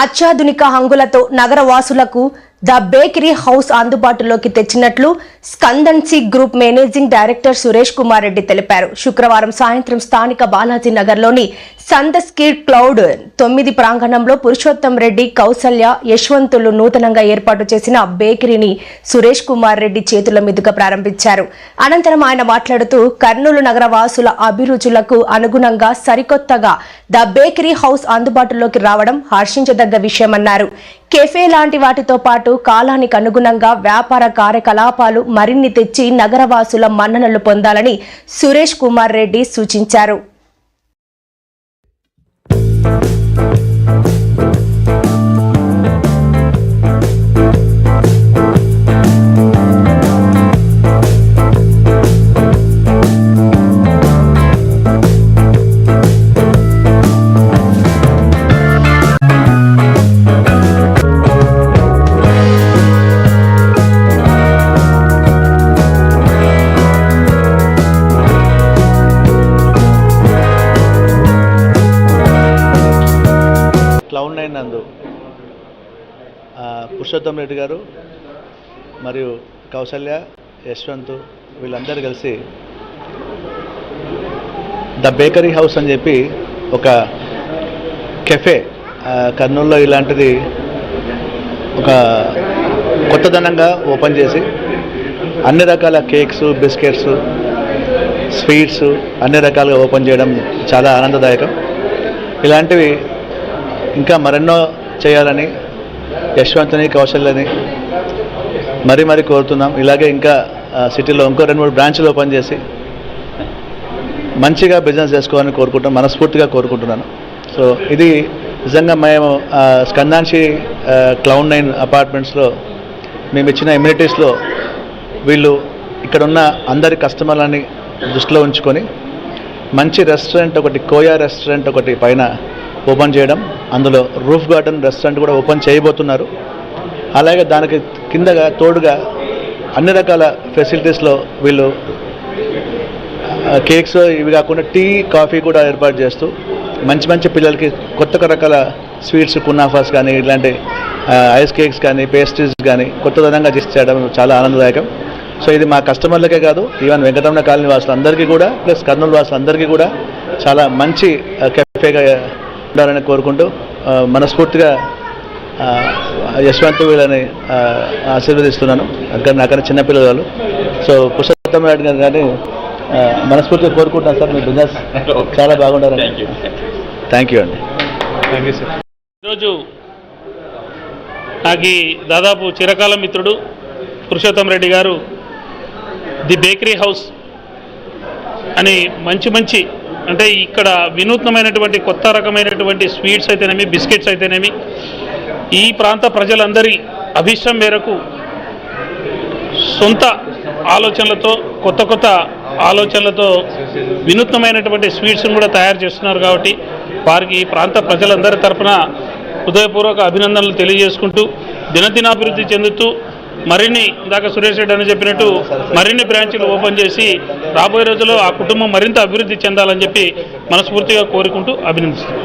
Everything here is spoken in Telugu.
అత్యాధునిక హంగులతో నగరవాసులకు ద బేకరీ హౌస్ అందుబాటులోకి తెచ్చినట్లు స్కందన్సీ group managing director Suresh Kumar Reddy తెలిపారు. శుక్రవారం సాయంత్రం స్థానిక బాలాజీ నగర్లోని సందస్కీర్ క్లౌడ్ 9 ప్రాంగణంలో పురుషోత్తం రెడ్డి, కౌసల్య, యశ్వంతులు నూతనంగా ఏర్పాటు చేసిన బేకరీని సురేష్ కుమార్ రెడ్డి చేతుల మీదుగా ప్రారంభించారు. అనంతరం ఆయన మాట్లాడుతూ కర్నూలు నగర వాసుల అభిరుచులకు అనుగుణంగా సరికొత్తగా ద బేకరీ హౌస్ అందుబాటులోకి రావడం హర్షించదగ్గ విషయమన్నారు. కెఫే లాంటి వాటితో పాటు కాలానికి అనుగుణంగా వ్యాపార కార్యకలాపాలు మరిన్ని తెచ్చి నగరవాసుల మన్ననలు పొందాలని సురేష్ కుమార్ రెడ్డి సూచించారు. క్లౌడ్ 9 నందు పురుషోత్తం రెడ్డి గారు మరియు కౌసల్య, యశ్వంత్ వీళ్ళందరూ కలిసి ద బేకరీ హౌస్ అని చెప్పి ఒక కెఫే కర్నూలులో ఇలాంటిది ఒక కొత్తదనంగా ఓపెన్ చేసి అన్ని రకాల కేక్స్, బిస్కెట్స్, స్వీట్స్ అన్ని రకాలుగా ఓపెన్ చేయడం చాలా ఆనందదాయకం. ఇలాంటివి ఇంకా మరెన్నో చేయాలని యశ్వంత్ని, కౌశల్యని మరీ కోరుతున్నాం. ఇలాగే ఇంకా సిటీలో ఇంకో 2-3 బ్రాంచ్లు ఓపెన్ చేసి మంచిగా బిజినెస్ చేసుకోవాలని మనస్ఫూర్తిగా కోరుకుంటున్నాను. సో ఇది నిజంగా మేము స్కందాన్షి క్లౌడ్ 9 అపార్ట్మెంట్స్లో మేము ఇచ్చిన ఎమ్యూనిటీస్లో వీళ్ళు ఇక్కడున్న అందరి కస్టమర్లని దృష్టిలో ఉంచుకొని మంచి రెస్టారెంట్ ఒకటి, కోయా రెస్టారెంట్ ఒకటి పైన ఓపెన్ చేయడం, అందులో రూఫ్ గార్డెన్ రెస్టారెంట్ కూడా ఓపెన్ చేయబోతున్నారు. అలాగే దానికి కిందగా తోడుగా అన్ని రకాల ఫెసిలిటీస్లో వీళ్ళు కేక్స్ ఇవి కాకుండా టీ, కాఫీ కూడా ఏర్పాటు చేస్తూ మంచి పిల్లలకి కొత్త రకాల స్వీట్స్, కునాఫాస్ కానీ ఇలాంటి ఐస్ కేక్స్ కానీ పేస్ట్రీస్ కానీ కొత్తదనంగా చేయడం చాలా ఆనందదాయకం. సో ఇది మా కస్టమర్లకే కాదు, ఈవెన్ వెంకటరమణ కాలనీ వాసులందరికీ కూడా ప్లస్ కర్నూలు వాసులందరికీ కూడా చాలా మంచి కెఫేగా ఉండాలని కోరుకుంటూ మనస్ఫూర్తిగా యశ్వంత్ వీళ్ళని ఆశీర్వదిస్తున్నాను. నాకన్నా చిన్నపిల్లలు వాళ్ళు. సో పురుషోత్తం రెడ్డి గారు కానీ మనస్ఫూర్తిగా కోరుకుంటున్నాను సార్, మీ బిజినెస్ చాలా బాగుండాలని. థ్యాంక్ యూ అండి. Thank you sir. ఈరోజు నాకు దాదాపు చిరకాల మిత్రుడు పురుషోత్తం రెడ్డి గారు ది బేకరీ హౌస్ అని మంచి అంటే ఇక్కడ వినూత్నమైనటువంటి కొత్త రకమైనటువంటి స్వీట్స్ అయితేనేమి, బిస్కెట్స్ అయితేనేమి ఈ ప్రాంత ప్రజలందరి అభిష్టం మేరకు సొంత ఆలోచనలతో కొత్త ఆలోచనలతో వినూత్నమైనటువంటి స్వీట్స్ను కూడా తయారు చేస్తున్నారు. కాబట్టి వారికి ఈ ప్రాంత ప్రజలందరి తరఫున హృదయపూర్వక అభినందనలు తెలియజేసుకుంటూ దినదినాభివృద్ధి చెందుతూ మరిన్ని ఇందాక సురేష్ రెడ్డి అని చెప్పినట్టు మరిన్ని బ్రాంచ్లు ఓపెన్ చేసి రాబోయే రోజుల్లో ఆ కుటుంబం మరింత అభివృద్ధి చెందాలని చెప్పి మనస్ఫూర్తిగా కోరుకుంటూ అభినందిస్తున్నాను.